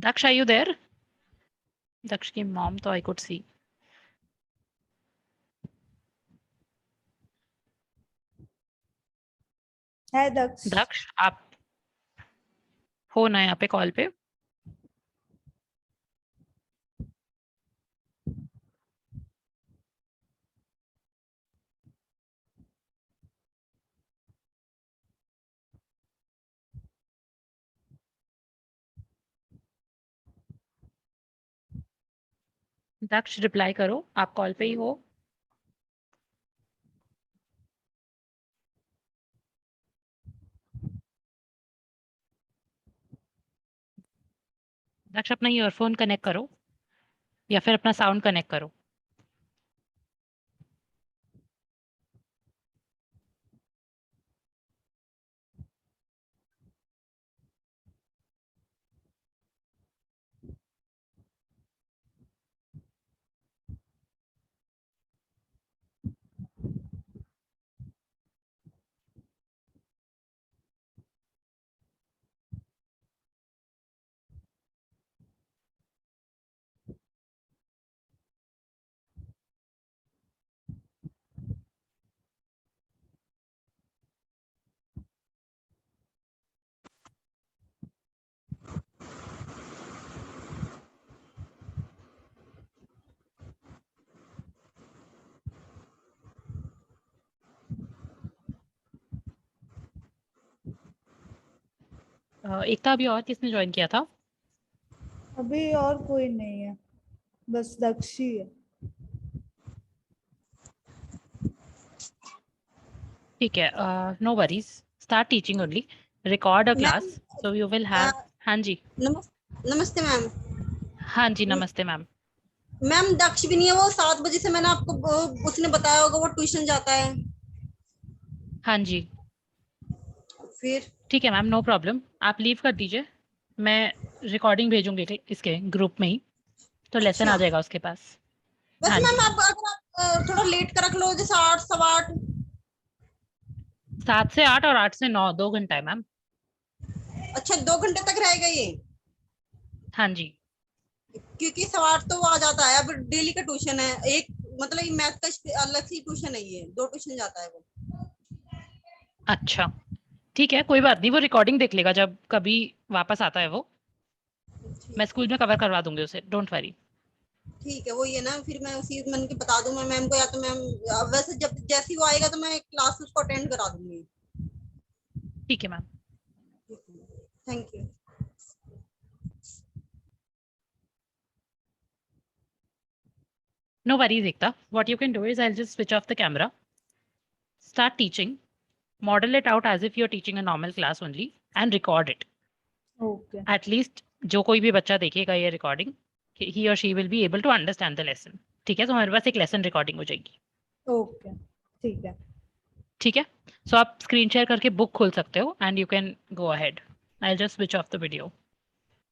Daksh, are you there? Daksh की mom तो I could see. है दक्ष। दक्ष, आप हो ना यहाँ पे कॉल पे? दक्ष रिप्लाई करो, आप कॉल पे ही हो? दक्ष अपना ईयरफोन कनेक्ट करो या फिर अपना साउंड कनेक्ट करो। एकता अभी और किसने ज्वाइन किया था? अभी और कोई नहीं है, बस दक्ष ही है। ठीक है, no worries, start teaching only, record a ma'am class, so you will have. हाँ जी। नमस्ते मैम। हाँ जी, नमस्ते मैम। मैम दक्ष भी नहीं है, वो 7 बजे से मैंने आपको उसने बताया होगा वो ट्यूशन जाता है। हाँ जी, फिर ठीक है मैम, नो प्रॉब्लम, आप लीव कर दीजिए। मैं रिकॉर्डिंग भेजूंगी इसके ग्रुप में ही, तो लेसन अच्छा, आ जाएगा उसके पास। हाँ वैसे मैम जी, आप अगर आप थोड़ा लेट का रख लो, जैसे 8 सवा 8। 7 से 8 और 8 से 9, 2 घंटा है मैम। अच्छा, 2 घंटे तक रहेगा ये? हाँ जी। क्योंकि सवा 8 तो वो आ जाता है, अब डेली का ट्यूशन है एक, मतलब ये मैथ का अलग से ट्यूशन है, ये 2 ट्यूशन जाता है वो। अच्छा, ठीक है, कोई बात नहीं, वो रिकॉर्डिंग देख लेगा जब कभी वापस आता है वो। मैं स्कूल में कवर करवा दूंगी उसे, डोंट वरी। ठीक है, वही है ना, फिर मैं उसी मन के बता दूं मैं मैम को, या तो मैम वैसे जब जैसे ही वो आएगा तो मैं क्लास उसको अटेंड करा दूंगी। ठीक है ma'am. Thank you. No worries, Ekta. What you can do is I'll just switch off the camera, start teaching, model it out as if you're teaching a normal class only, and record it. Okay At least जो कोई भी बच्चा देखेगा ये recording, he or she will be able to understand the lesson. ठीक है, तो हमारे पास एक लेसन रिकॉर्डिंग हो जाएगी। ओके ठीक है। ठीक है, सो आप स्क्रीन शेयर करके बुक खोल सकते हो and you can go ahead. I just switch off the video.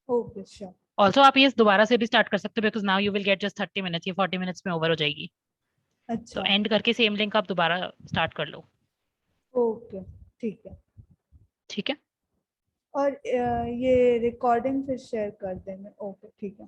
Okay sure. Also आप ये दोबारा से भी स्टार्ट कर सकते हो, because now you will get just 30 minutes, ये 40 मिनट्स में ओवर हो जाएगी। तो अच्छा एंड करके सेम लिंक आप दोबारा स्टार्ट कर लो। ओके ठीक है। ठीक है। और ये रिकॉर्डिंग फिर शेयर कर देंगे। ओके ठीक है।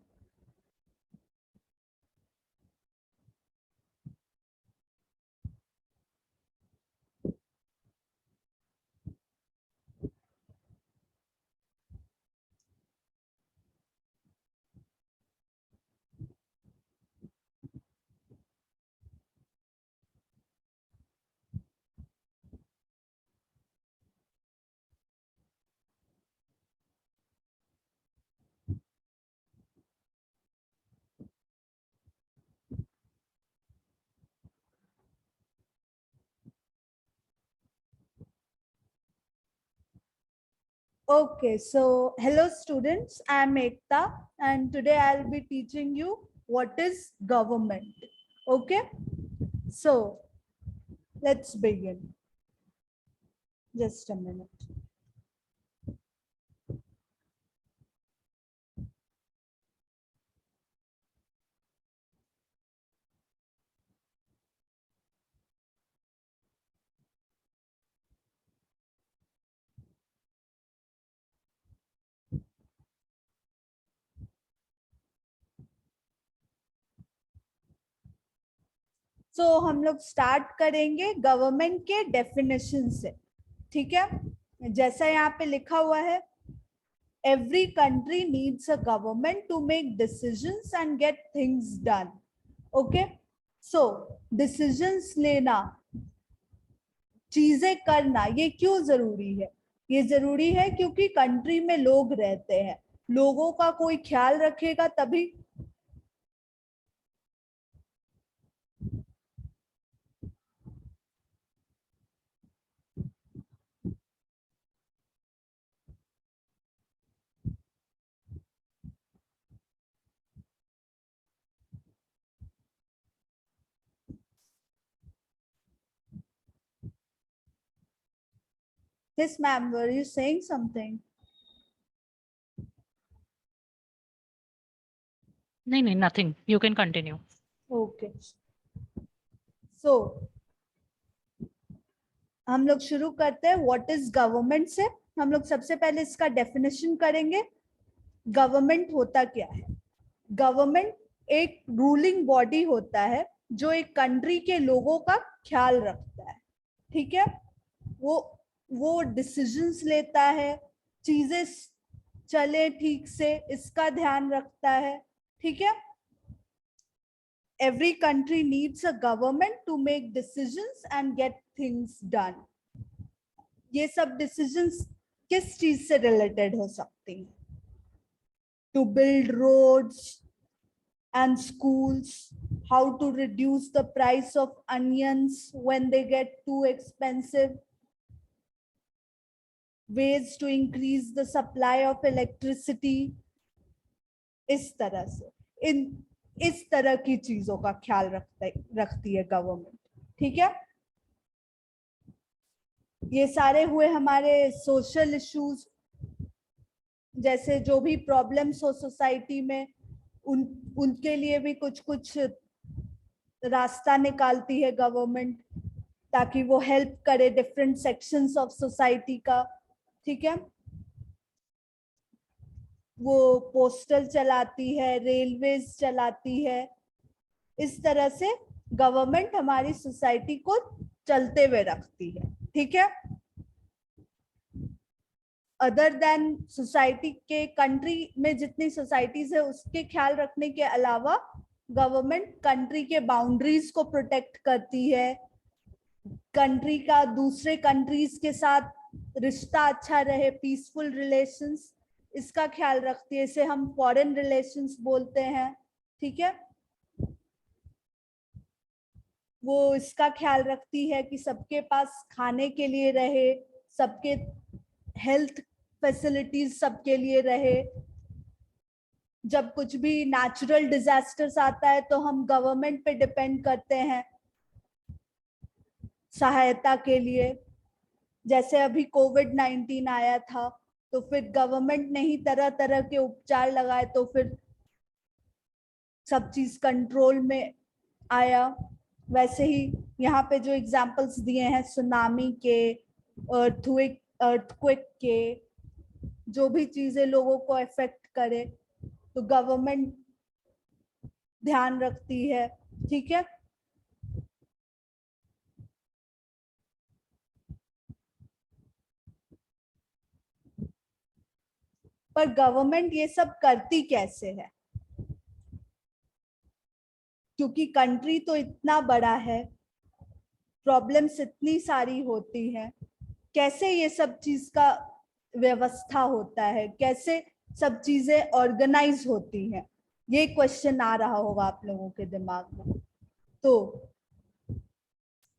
Okay, so hello students, I am Ekta and today I'll be teaching you what is government. Okay, so let's begin. Just a minute. सो हम लोग स्टार्ट करेंगे गवर्नमेंट के डेफिनेशन से, ठीक है। जैसा यहाँ पे लिखा हुआ है, every country needs a government to make decisions and get things done. Okay, so decisions लेना, चीजें करना, ये क्यों जरूरी है? ये जरूरी है क्योंकि कंट्री में लोग रहते हैं, लोगों का कोई ख्याल रखेगा तभी। Yes, ma'am, were you saying something? नहीं, nothing. You can continue. Okay. So हम लोग शुरू करते हैं व्हाट इज गवर्नमेंट से। हम लोग सबसे पहले इसका डेफिनेशन करेंगे। गवर्नमेंट होता क्या है? गवर्नमेंट एक रूलिंग बॉडी होता है जो एक कंट्री के लोगों का ख्याल रखता है, ठीक है। वो डिसीजंस लेता है, चीजें चले ठीक से इसका ध्यान रखता है, ठीक है। Every country needs a government to make decisions and get things done. ये सब decisions किस चीज से related हो सकती हैं? To build roads and schools, how to reduce the price of onions when they get too expensive, ways to increase the supply of electricity, इस तरह से इस तरह की चीजों का ख्याल रखती है गवर्नमेंट, ठीक है। ये सारे हुए हमारे सोशल इश्यूज, जैसे जो भी प्रॉब्लम्स हो सोसाइटी में उनके लिए भी कुछ कुछ रास्ता निकालती है गवर्नमेंट, ताकि वो हेल्प करे डिफरेंट सेक्शंस ऑफ सोसाइटी का, ठीक है। वो पोस्टल चलाती है, रेलवेज चलाती है, इस तरह से गवर्नमेंट हमारी सोसाइटी को चलते हुए रखती है, ठीक है। अदर देन सोसाइटी के, कंट्री में जितनी सोसाइटीज है उसके ख्याल रखने के अलावा गवर्नमेंट कंट्री के बाउंड्रीज को प्रोटेक्ट करती है, कंट्री का दूसरे कंट्रीज के साथ रिश्ता अच्छा रहे, पीसफुल रिलेशंस, इसका ख्याल रखती है। इसे हम फॉरेन रिलेशंस बोलते हैं, ठीक है। वो इसका ख्याल रखती है कि सबके पास खाने के लिए रहे, सबके हेल्थ फैसिलिटीज सबके लिए रहे। जब कुछ भी नेचुरल डिजास्टर्स आता है तो हम गवर्नमेंट पे डिपेंड करते हैं सहायता के लिए। जैसे अभी कोविड-19 आया था तो फिर गवर्नमेंट ने ही तरह तरह के उपचार लगाए, तो फिर सब चीज कंट्रोल में आया। वैसे ही यहाँ पे जो एग्जांपल्स दिए हैं सुनामी के, अर्थक्वेक के, जो भी चीजें लोगों को अफेक्ट करे तो गवर्नमेंट ध्यान रखती है, ठीक है। पर गवर्नमेंट ये सब करती कैसे है? क्योंकि कंट्री तो इतना बड़ा है, प्रॉब्लम्स इतनी सारी होती हैं, कैसे ये सब चीज का व्यवस्था होता है, कैसे सब चीजें ऑर्गेनाइज होती हैं, ये क्वेश्चन आ रहा होगा आप लोगों के दिमाग में। तो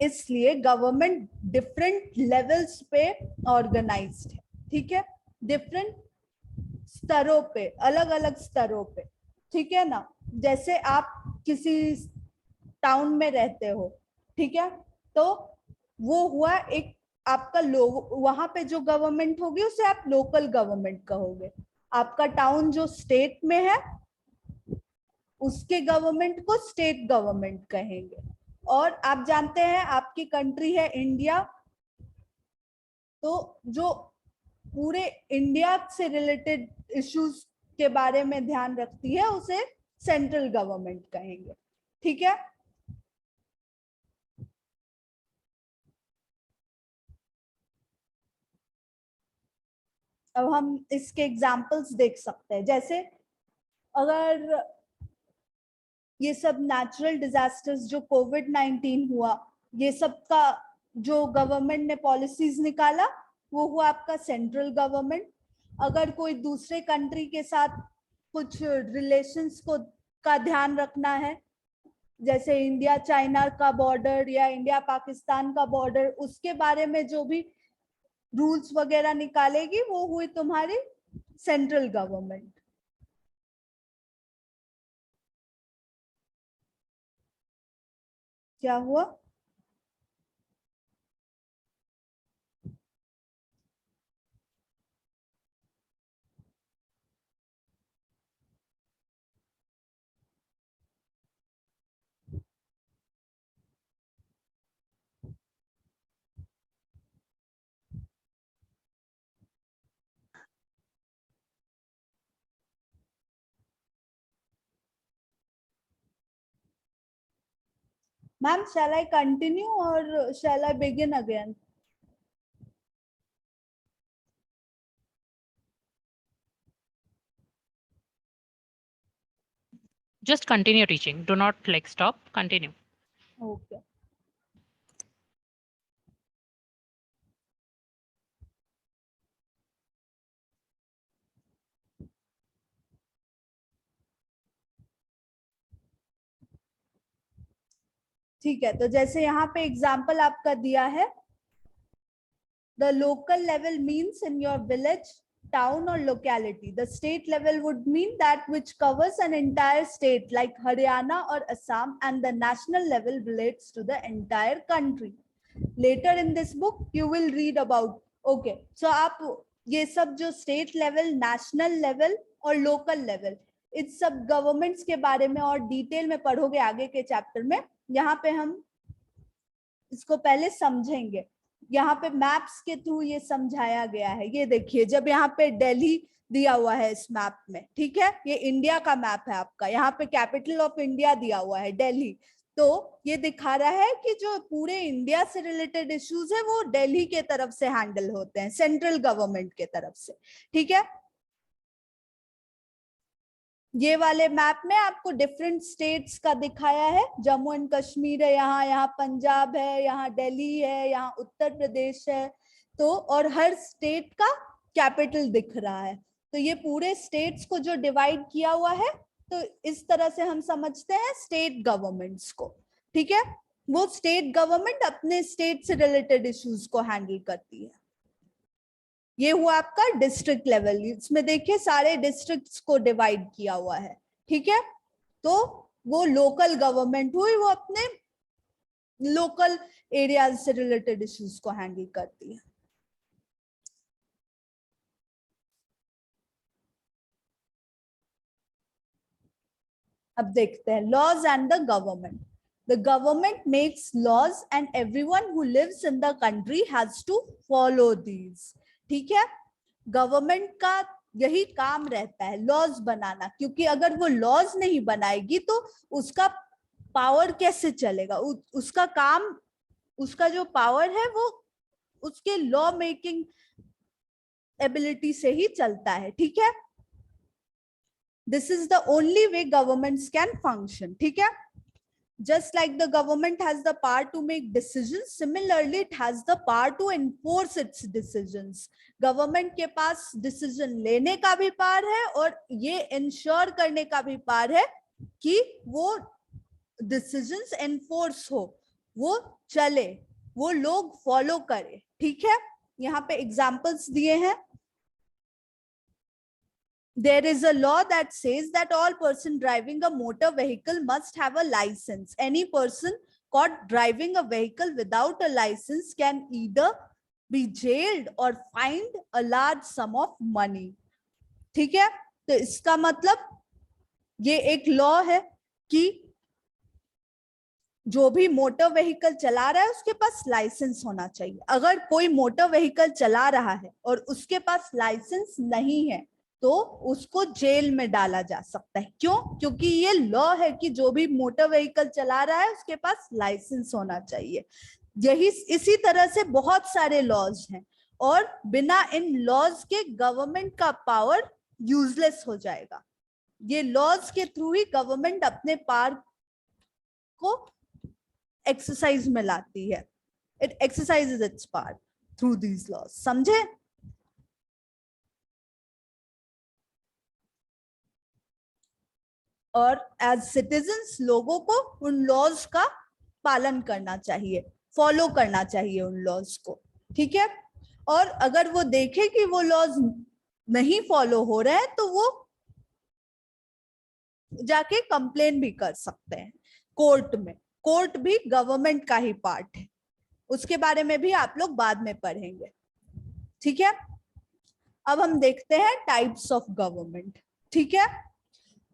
इसलिए गवर्नमेंट डिफरेंट लेवल्स पे ऑर्गेनाइज्ड है, ठीक है, डिफरेंट स्तरों पे, अलग अलग स्तरों पे, ठीक है ना। जैसे आप किसी टाउन में रहते हो, ठीक है, तो वो हुआ एक आपका लोग, वहां पे जो गवर्नमेंट होगी उसे आप लोकल गवर्नमेंट कहोगे। आपका टाउन जो स्टेट में है उसके गवर्नमेंट को स्टेट गवर्नमेंट कहेंगे। और आप जानते हैं आपकी कंट्री है इंडिया, तो जो पूरे इंडिया से रिलेटेड इश्यूज के बारे में ध्यान रखती है उसे सेंट्रल गवर्नमेंट कहेंगे, ठीक है। अब हम इसके एग्जाम्पल्स देख सकते हैं, जैसे अगर ये सब नेचुरल डिजास्टर्स जो कोविड-19 हुआ, ये सब का जो गवर्नमेंट ने पॉलिसीज निकाला वो हुआ आपका सेंट्रल गवर्नमेंट। अगर कोई दूसरे कंट्री के साथ कुछ रिलेशंस को का ध्यान रखना है, जैसे इंडिया चाइना का बॉर्डर या इंडिया पाकिस्तान का बॉर्डर, उसके बारे में जो भी रूल्स वगैरह निकालेगी वो हुई तुम्हारी सेंट्रल गवर्नमेंट। क्या हुआ? Ma'am, shall I continue or shall I begin again? Just continue teaching. Do not like stop. Continue. Okay. ठीक है, तो जैसे यहाँ पे एग्जाम्पल आपका दिया है, the local level means in your village, town or locality. The state level would mean that which covers an entire state like Haryana or Assam, and the national level relates to the entire country. Later in this book you will read about, okay, so आप ये सब जो state level, national level और local level, इस सब governments के बारे में और डिटेल में पढ़ोगे आगे के चैप्टर में। यहाँ पे हम इसको पहले समझेंगे। यहाँ पे मैप्स के थ्रू ये समझाया गया है। ये देखिए, जब यहाँ पे दिल्ली दिया हुआ है इस मैप में, ठीक है, ये इंडिया का मैप है आपका, यहाँ पे कैपिटल ऑफ इंडिया दिया हुआ है दिल्ली, तो ये दिखा रहा है कि जो पूरे इंडिया से रिलेटेड इश्यूज है वो दिल्ली के तरफ से हैंडल होते हैं, सेंट्रल गवर्नमेंट के तरफ से, ठीक है। ये वाले मैप में आपको डिफरेंट स्टेट्स का दिखाया है, जम्मू एंड कश्मीर है यहाँ, यहाँ पंजाब है, यहाँ दिल्ली है, यहाँ उत्तर प्रदेश है, तो और हर स्टेट का कैपिटल दिख रहा है। तो ये पूरे स्टेट्स को जो डिवाइड किया हुआ है, तो इस तरह से हम समझते हैं स्टेट गवर्नमेंट्स को, ठीक है। वो स्टेट गवर्नमेंट अपने स्टेट से रिलेटेड इश्यूज को हैंडल करती है। ये हुआ आपका डिस्ट्रिक्ट लेवल, इसमें देखिए सारे डिस्ट्रिक्ट्स को डिवाइड किया हुआ है, ठीक है। तो वो लोकल गवर्नमेंट हुई, वो अपने लोकल एरियाज से रिलेटेड इश्यूज को हैंडल करती है। अब देखते हैं laws and the government. The government makes laws and everyone who lives in the country has to follow these. ठीक है, गवर्नमेंट का यही काम रहता है लॉज बनाना, क्योंकि अगर वो लॉज नहीं बनाएगी तो उसका पावर कैसे चलेगा, उसका काम, उसका जो पावर है वो उसके लॉ मेकिंग एबिलिटी से ही चलता है, ठीक है। This is the only way governments can function, ठीक है। Just like the government has the power to make decisions, similarly it has the power to enforce its decisions. Government के पास decision लेने का भी पावर है और ये ensure करने का भी पावर है कि वो decisions enforce हो, वो चले, वो लोग follow करे, ठीक है। यहाँ पे examples दिए हैं। There is a law that says that all person driving a motor vehicle must have a license. Any person caught driving a vehicle without a license can either be jailed or fined a large sum of money. ठीक है, तो इसका मतलब ये एक law है कि जो भी मोटर व्हीकल चला रहा है उसके पास लाइसेंस होना चाहिए। अगर कोई मोटर व्हीकल चला रहा है और उसके पास लाइसेंस नहीं है तो उसको जेल में डाला जा सकता है। क्यों? क्योंकि ये लॉ है कि जो भी मोटर व्हीकल चला रहा है उसके पास लाइसेंस होना चाहिए। यही इसी तरह से बहुत सारे लॉज हैं और बिना इन लॉज के गवर्नमेंट का पावर यूजलेस हो जाएगा। ये लॉज के थ्रू ही गवर्नमेंट अपने पावर को एक्सरसाइज में लाती है। It exercises its power through these laws. समझे? और एज सिटीजन्स लोगों को उन लॉज का पालन करना चाहिए, फॉलो करना चाहिए उन लॉज को। ठीक है? और अगर वो देखे कि वो लॉज नहीं फॉलो हो रहे हैं तो वो जाके कंप्लेन भी कर सकते हैं कोर्ट में। कोर्ट भी गवर्नमेंट का ही पार्ट है, उसके बारे में भी आप लोग बाद में पढ़ेंगे। ठीक है? अब हम देखते हैं टाइप्स ऑफ गवर्नमेंट। ठीक है?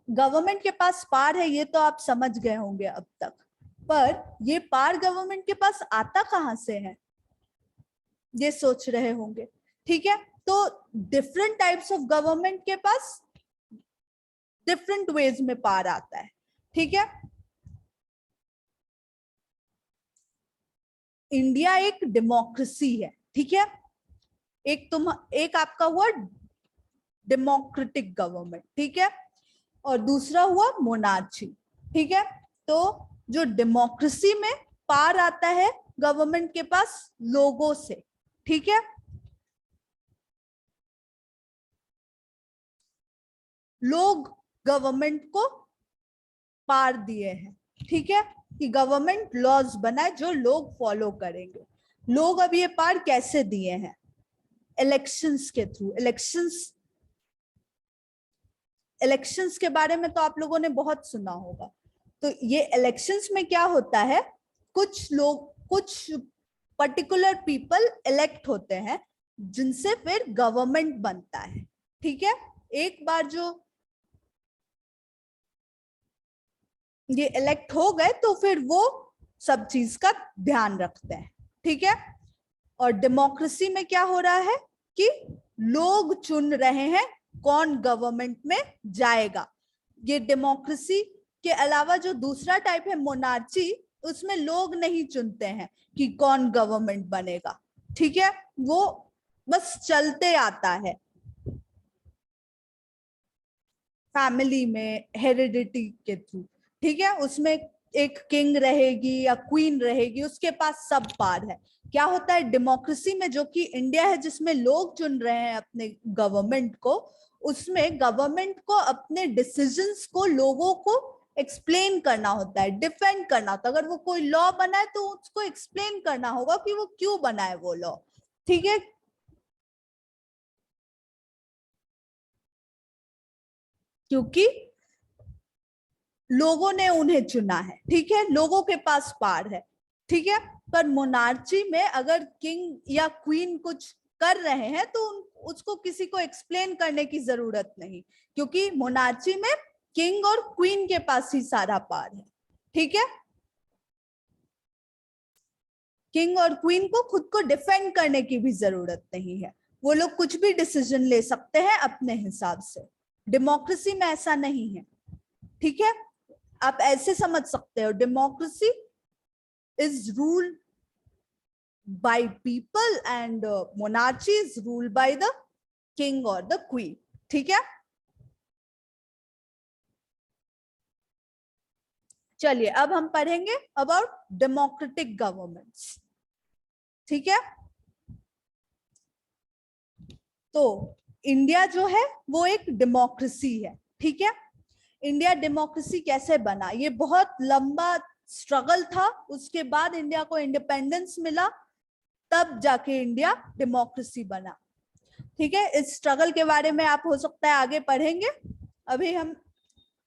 गवर्नमेंट के पास पावर है ये तो आप समझ गए होंगे अब तक, पर ये पावर गवर्नमेंट के पास आता कहां से है ये सोच रहे होंगे। ठीक है? तो डिफरेंट टाइप्स ऑफ गवर्नमेंट के पास डिफरेंट वेज में पावर आता है। ठीक है? इंडिया एक डेमोक्रेसी है। ठीक है? एक आपका हुआ डेमोक्रेटिक गवर्नमेंट। ठीक है? और दूसरा हुआ मोनार्ची। ठीक है? तो जो डेमोक्रेसी में पावर आता है गवर्नमेंट के पास लोगों से। ठीक है? लोग गवर्नमेंट को पावर दिए हैं। ठीक है? कि गवर्नमेंट लॉज बनाए जो लोग फॉलो करेंगे। लोग अब ये पावर कैसे दिए हैं? इलेक्शंस के थ्रू। इलेक्शंस के बारे में तो आप लोगों ने बहुत सुना होगा। तो ये इलेक्शंस में क्या होता है, कुछ पर्टिकुलर पीपल इलेक्ट होते हैं जिनसे फिर गवर्नमेंट बनता है। ठीक है? एक बार जो ये इलेक्ट हो गए तो फिर वो सब चीज का ध्यान रखते हैं। ठीक है? और डेमोक्रेसी में क्या हो रहा है कि लोग चुन रहे हैं कौन गवर्नमेंट में जाएगा। ये डेमोक्रेसी के अलावा जो दूसरा टाइप है मोनार्ची, उसमें लोग नहीं चुनते हैं कि कौन गवर्नमेंट बनेगा। ठीक है? वो बस चलते आता है फैमिली में हेरिडिटी के थ्रू। ठीक है? उसमें एक किंग रहेगी या क्वीन रहेगी, उसके पास सब पावर है। क्या होता है डेमोक्रेसी में, जो कि इंडिया है जिसमें लोग चुन रहे हैं अपने गवर्नमेंट को, उसमें गवर्नमेंट को अपने डिसीजंस को लोगों को एक्सप्लेन करना होता है, डिफेंड करना होता है। अगर वो कोई लॉ बनाए तो उसको एक्सप्लेन करना होगा कि वो क्यों बनाए वो लॉ। ठीक है? क्योंकि लोगों ने उन्हें चुना है। ठीक है? लोगों के पास पावर है। ठीक है? पर मोनार्ची में अगर किंग या क्वीन कुछ कर रहे हैं तो उसको किसी को एक्सप्लेन करने की जरूरत नहीं, क्योंकि मोनार्ची में किंग और क्वीन के पास ही सारा पावर है। ठीक है? किंग और क्वीन को खुद को डिफेंड करने की भी जरूरत नहीं है, वो लोग कुछ भी डिसीजन ले सकते हैं अपने हिसाब से। डेमोक्रेसी में ऐसा नहीं है। ठीक है? आप ऐसे समझ सकते हो, democracy is ruled by people and monarchy is ruled by the king or the queen. ठीक है? चलिए अब हम पढ़ेंगे अबाउट डेमोक्रेटिक गवर्नमेंट्स। ठीक है? तो इंडिया जो है वो एक डेमोक्रेसी है। ठीक है? इंडिया डेमोक्रेसी कैसे बना, ये बहुत लंबा स्ट्रगल था। उसके बाद इंडिया को इंडिपेंडेंस मिला, तब जाके इंडिया डेमोक्रेसी बना। ठीक है? इस स्ट्रगल के बारे में आप हो सकता है आगे पढ़ेंगे। अभी हम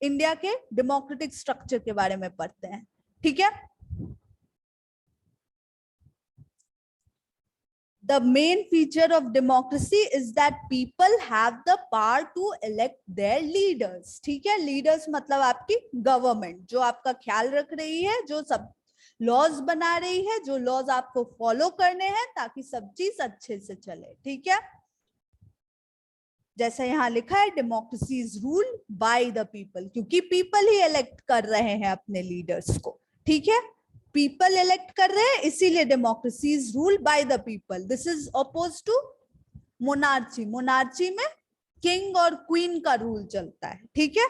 इंडिया के डेमोक्रेटिक स्ट्रक्चर के बारे में पढ़ते हैं। ठीक है? The main feature of democracy is that people have the power to elect their leaders. ठीक है? लीडर्स मतलब आपकी गवर्नमेंट, जो आपका ख्याल रख रही है, जो सब लॉज बना रही है, जो लॉज आपको फॉलो करने हैं ताकि सब चीज अच्छे से चले। ठीक है? जैसा यहाँ लिखा है, democracy is ruled by the people, क्योंकि पीपल ही इलेक्ट कर रहे हैं अपने लीडर्स को। ठीक है? पीपल इलेक्ट कर रहे हैं, इसीलिए democracy is rule by the people. This is oppose to monarchy. Monarchy में किंग और क्वीन का रूल चलता है. ठीक है.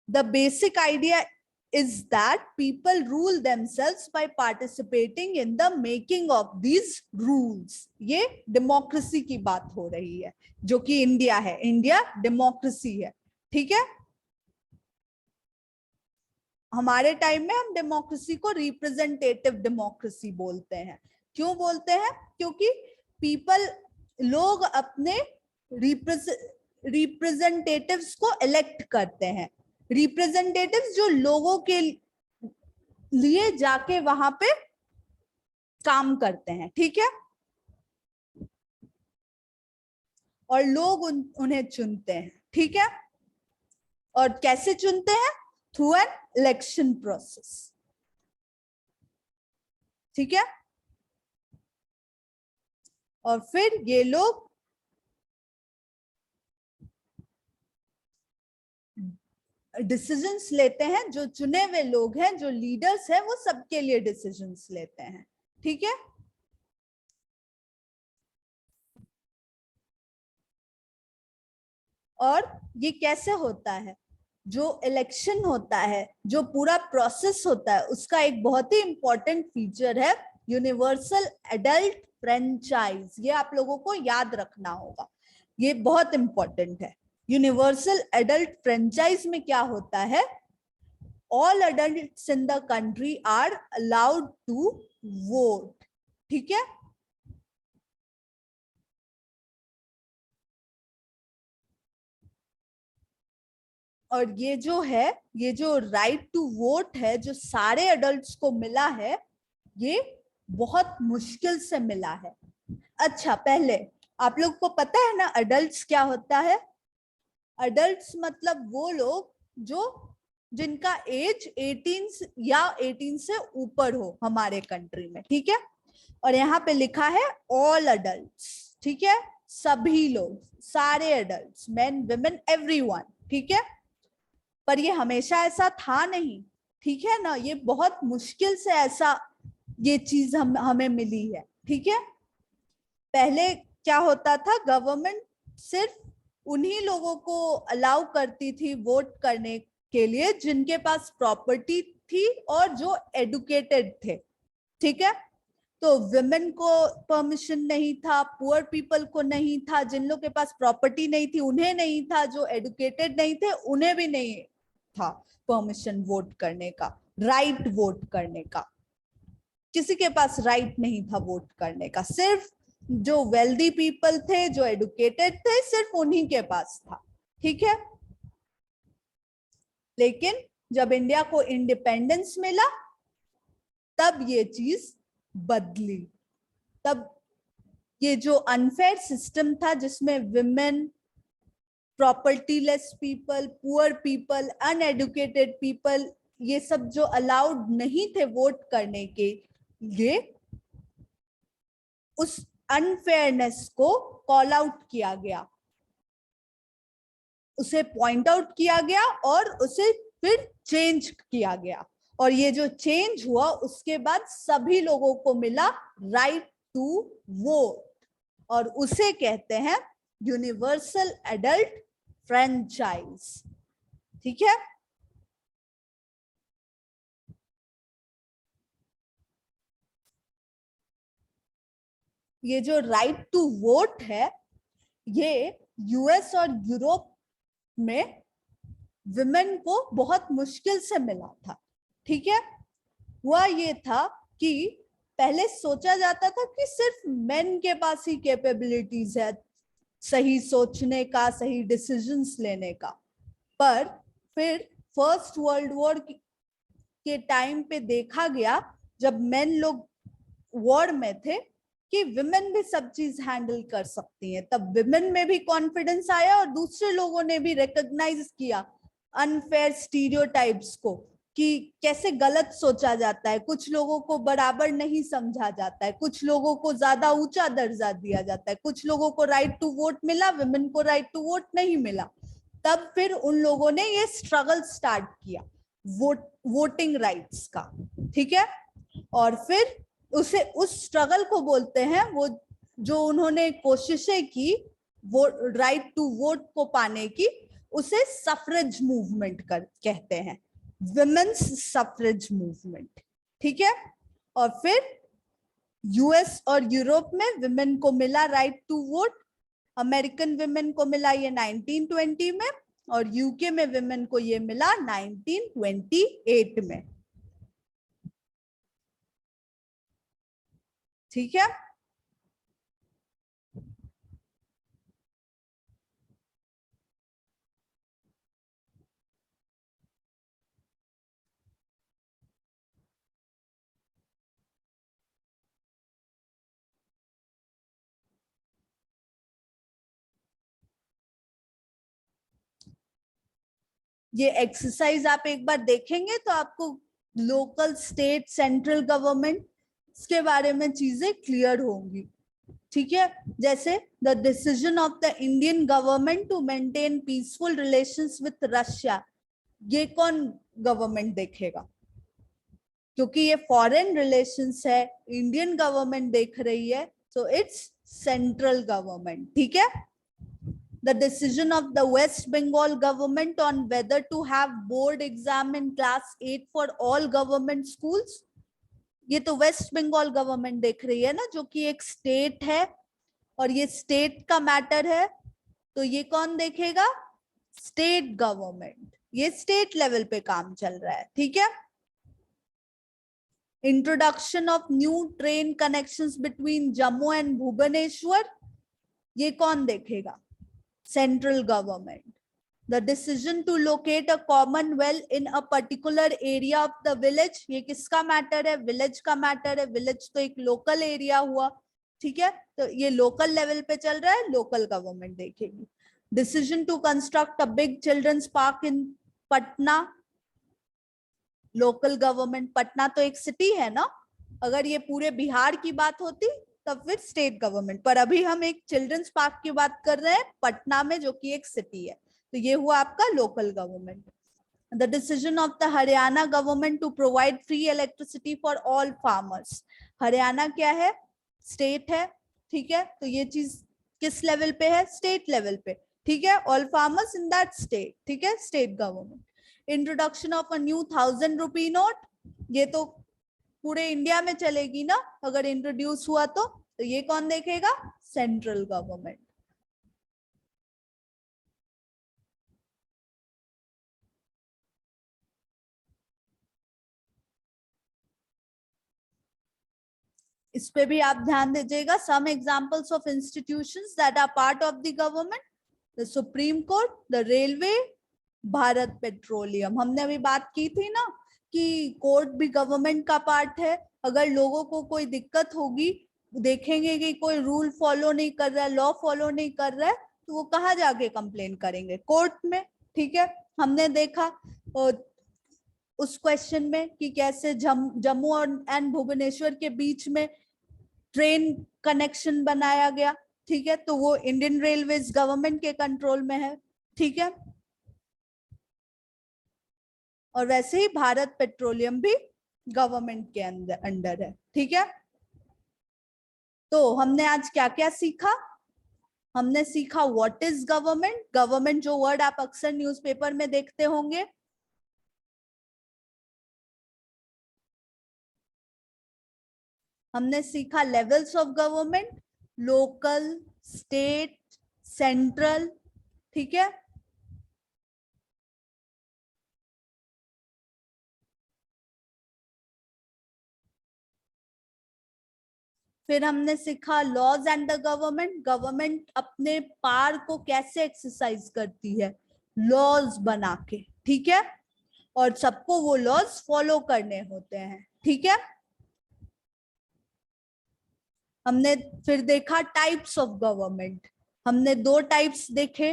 The basic idea is that people rule themselves by participating in the making of these rules. ये democracy की बात हो रही है, जो कि इंडिया है. इंडिया डेमोक्रेसी है. ठीक है. हमारे टाइम में हम डेमोक्रेसी को रिप्रेजेंटेटिव डेमोक्रेसी बोलते हैं. क्यों बोलते हैं? क्योंकि पीपल, लोग अपने रिप्रेजेंटेटिव्स को इलेक्ट करते हैं. रिप्रेजेंटेटिव्स जो लोगों के लिए जाके वहां पे काम करते हैं. ठीक है. और लोग उन्हें चुनते हैं. ठीक है. और कैसे चुनते हैं? Through an election process. ठीक है. और फिर ये लोग डिसीजंस लेते हैं. जो चुने हुए लोग हैं, जो लीडर्स हैं, वो सबके लिए डिसीजंस लेते हैं. ठीक है. और ये कैसे होता है? जो इलेक्शन होता है, जो पूरा प्रोसेस होता है, उसका एक बहुत ही इंपॉर्टेंट फीचर है यूनिवर्सल एडल्ट फ्रेंचाइज. ये आप लोगों को याद रखना होगा, ये बहुत इंपॉर्टेंट है. यूनिवर्सल एडल्ट फ्रेंचाइज में क्या होता है? All adults in the country are allowed to vote. ठीक है. और ये जो है, ये जो राइट टू वोट है, जो सारे एडल्ट्स को मिला है, ये बहुत मुश्किल से मिला है. अच्छा, पहले आप लोग को पता है ना एडल्ट्स क्या होता है? एडल्ट्स मतलब वो लोग जो जिनका एज 18 या 18 से ऊपर हो हमारे कंट्री में. ठीक है. और यहाँ पे लिखा है ऑल एडल्ट्स. ठीक है. सभी लोग, सारे एडल्ट्स, मेन विमेन एवरीवन. ठीक है. पर ये हमेशा ऐसा था नहीं. ठीक है ना. ये बहुत मुश्किल से ऐसा ये चीज हमें मिली है. ठीक है. पहले क्या होता था? गवर्नमेंट सिर्फ उन्हीं लोगों को अलाउ करती थी वोट करने के लिए जिनके पास प्रॉपर्टी थी और जो एडुकेटेड थे. ठीक है. तो विमेन को परमिशन नहीं था, पुअर पीपल को नहीं था, जिन लोग के पास प्रॉपर्टी नहीं थी उन्हें नहीं था, जो एडुकेटेड नहीं थे उन्हें भी नहीं था परमिशन वोट करने का, राइट वोट करने का. किसी के पास राइट नहीं था वोट करने का. सिर्फ जो वेल्दी पीपल थे, जो एडुकेटेड थे, सिर्फ उन्हीं के पास था. ठीक है. लेकिन जब इंडिया को इंडिपेंडेंस मिला तब ये चीज बदली. तब ये जो अनफेयर सिस्टम था जिसमें women, property less people, poor people, uneducated people, ये सब जो अलाउड नहीं थे वोट करने के लिए, उस अनफेयरनेस को कॉल आउट किया गया, उसे पॉइंट आउट किया गया और उसे फिर चेंज किया गया. और ये जो चेंज हुआ उसके बाद सभी लोगों को मिला राइट टू वोट, और उसे कहते हैं यूनिवर्सल एडल्ट फ्रेंचाइज. ठीक है. ये जो राइट टू वोट है, ये यूएस और यूरोप में विमेन को बहुत मुश्किल से मिला था. ठीक है. हुआ ये था कि पहले सोचा जाता था कि सिर्फ मेन के पास ही कैपेबिलिटीज है सही सोचने का, सही डिसीजंस लेने का. पर फिर फर्स्ट वर्ल्ड वॉर के टाइम पे देखा गया, जब मेन लोग वॉर में थे, कि विमेन भी सब चीज हैंडल कर सकती हैं. तब विमेन में भी कॉन्फिडेंस आया और दूसरे लोगों ने भी रिकॉग्नाइज किया अनफेयर स्टीरियोटाइप्स को, कि कैसे गलत सोचा जाता है, कुछ लोगों को बराबर नहीं समझा जाता है, कुछ लोगों को ज्यादा ऊंचा दर्जा दिया जाता है, कुछ लोगों को राइट टू वोट मिला, विमेन को राइट टू वोट नहीं मिला. तब फिर उन लोगों ने ये स्ट्रगल स्टार्ट किया. वोटिंग राइट्स का, ठीक है। और फिर उसे उस स्ट्रगल को बोलते हैं, वो जो उन्होंने कोशिशें की वो राइट टू वोट को पाने की, उसे सफरेज मूवमेंट कहते हैं, विमेन्स सफरेज मूवमेंट, ठीक है। और फिर यूएस और यूरोप में विमेन को मिला right to vote, American women को मिला ये 1920 में, और यूके में विमेन को ये मिला 1928 में, ठीक है। ये एक्सरसाइज आप एक बार देखेंगे तो आपको लोकल, स्टेट, सेंट्रल गवर्नमेंट के बारे में चीजें क्लियर होंगी, ठीक है। जैसे the decision of the Indian government to maintain peaceful relations with Russia, ये कौन गवर्नमेंट देखेगा, क्योंकि ये फॉरेन रिलेशंस है, इंडियन गवर्नमेंट देख रही है, सो इट्स सेंट्रल गवर्नमेंट, ठीक है। The decision of the West Bengal government on whether to have board exam in class 8 for all government schools, ये तो वेस्ट बंगाल गवर्नमेंट देख रही है ना, जो कि एक स्टेट है और ये स्टेट का मैटर है, तो ये कौन देखेगा, स्टेट गवर्नमेंट, ये स्टेट लेवल पे काम चल रहा है, ठीक है। Introduction of new train connections between Jammu and Bhubaneswar, ये कौन देखेगा, central government. The decision to locate a common well in a particular area of the village, ये किसका मैटर है, विलेज का मैटर है, विलेज तो एक लोकल एरिया हुआ, ठीक है, तो ये लोकल लेवल पे चल रहा है, लोकल गवर्नमेंट देखेगी। Decision to construct a big children's park in Patna, local government, Patna तो एक सिटी है ना, अगर ये पूरे बिहार की बात होती तब फिर स्टेट गवर्नमेंट, पर अभी हम एक चिल्ड्रंस पार्क की बात कर रहे हैं पटना में, जो कि एक सिटी है, तो ये हुआ आपका local government. The decision of the Haryana government to provide free electricity for all farmers, Haryana क्या है, स्टेट है, ठीक है, तो ये चीज किस लेवल पे है, स्टेट लेवल पे, ठीक है, all farmers in that state, ठीक है, state government. Introduction of a new 1000 rupee note, ये तो पूरे इंडिया में चलेगी ना अगर इंट्रोड्यूस हुआ तो ये कौन देखेगा, सेंट्रल गवर्नमेंट। इस पे भी आप ध्यान दीजिएगा। Some examples of institutions that are part of the government, the Supreme Court, the railway, Bharat Petroleum. हमने अभी बात की थी ना कि कोर्ट भी गवर्नमेंट का पार्ट है, अगर लोगों को कोई दिक्कत होगी, देखेंगे कि कोई रूल फॉलो नहीं कर रहा है, लॉ फॉलो नहीं कर रहा है, तो वो कहाँ जाके कंप्लेन करेंगे, कोर्ट में, ठीक है। हमने देखा उस क्वेश्चन में कि कैसे जम्मू और एंड भुवनेश्वर के बीच में ट्रेन कनेक्शन बनाया गया, ठीक है, तो वो इंडियन रेलवेज गवर्नमेंट के कंट्रोल में है, ठीक है। और वैसे ही भारत पेट्रोलियम भी गवर्नमेंट के अंडर है, ठीक है। तो हमने आज क्या क्या सीखा, हमने सीखा व्हाट इज गवर्नमेंट, गवर्नमेंट जो वर्ड आप अक्सर न्यूज़पेपर में देखते होंगे, हमने सीखा levels of government, local, state, central, ठीक है। फिर हमने सीखा laws and the government, government अपने पावर को कैसे एक्सरसाइज करती है, लॉज बना के, ठीक है, और सबको वो लॉज फॉलो करने होते हैं, ठीक है। हमने फिर देखा टाइप्स ऑफ गवर्नमेंट, हमने दो टाइप्स देखे,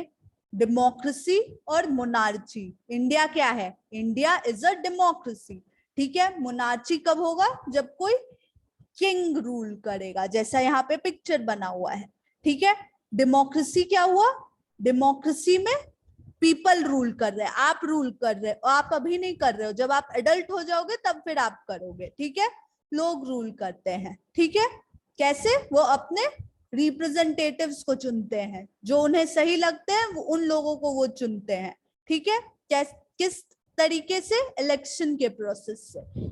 डेमोक्रेसी और मोनार्ची। इंडिया क्या है, इंडिया इज अ डेमोक्रेसी, ठीक है। मोनार्ची कब होगा, जब कोई किंग रूल करेगा, जैसा यहाँ पे पिक्चर बना हुआ है, ठीक है। डेमोक्रेसी क्या हुआ, डेमोक्रेसी में पीपल रूल कर रहे हैं, आप रूल कर रहे हो, आप अभी नहीं कर रहे हो, जब आप एडल्ट हो जाओगे तब फिर आप करोगे, ठीक है। लोग रूल करते हैं, ठीक है। कैसे? वो अपने रिप्रेजेंटेटिव्स को चुनते हैं, जो उन्हें सही लगते हैं वो उन लोगों को वो चुनते हैं, ठीक है। किस तरीके से? इलेक्शन के प्रोसेस से।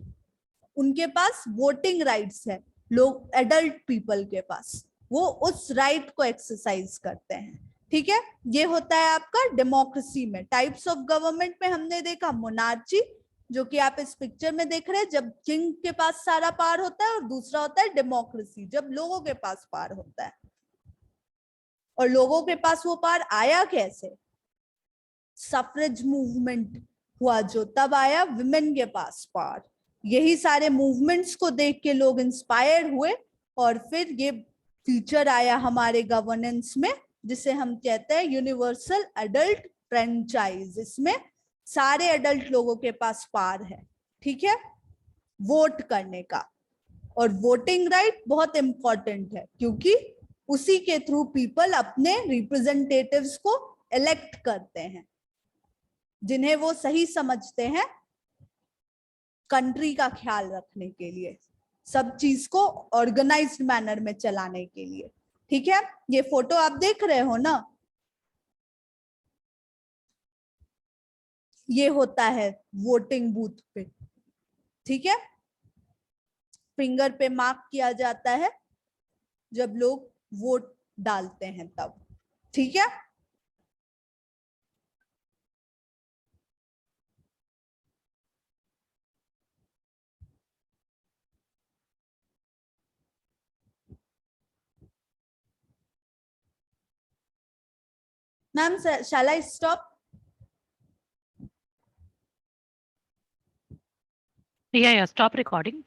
उनके पास वोटिंग राइट्स है, लोग एडल्ट पीपल के पास, वो उस राइट को एक्सरसाइज करते हैं, ठीक है। ये होता है आपका डेमोक्रेसी में। टाइप्स ऑफ गवर्नमेंट में हमने देखा मोनार्ची, जो कि आप इस पिक्चर में देख रहे हैं, जब किंग के पास सारा पावर होता है, और दूसरा होता है डेमोक्रेसी, जब लोगों के पास पावर होता है। और लोगों के पास वो पावर आया कैसे? सफरेज मूवमेंट हुआ जो, तब आया विमेन के पास पावर। यही सारे मूवमेंट्स को देख के लोग इंस्पायर हुए, और फिर ये फीचर आया हमारे गवर्नेंस में, जिसे हम कहते हैं यूनिवर्सल एडल्ट फ्रेंचाइज। इसमें सारे एडल्ट लोगों के पास पावर है, ठीक है, वोट करने का। और वोटिंग राइट बहुत इंपॉर्टेंट है, क्योंकि उसी के थ्रू पीपल अपने रिप्रेजेंटेटिव्स को इलेक्ट करते हैं, जिन्हें वो सही समझते हैं कंट्री का ख्याल रखने के लिए, सब चीज को ऑर्गेनाइज्ड मैनर में चलाने के लिए, ठीक है। ये फोटो आप देख रहे हो ना, ये होता है वोटिंग बूथ पे, ठीक है। फिंगर पे मार्क किया जाता है जब लोग वोट डालते हैं तब, ठीक है। Ma'am, shall I stop? Yeah, stop recording.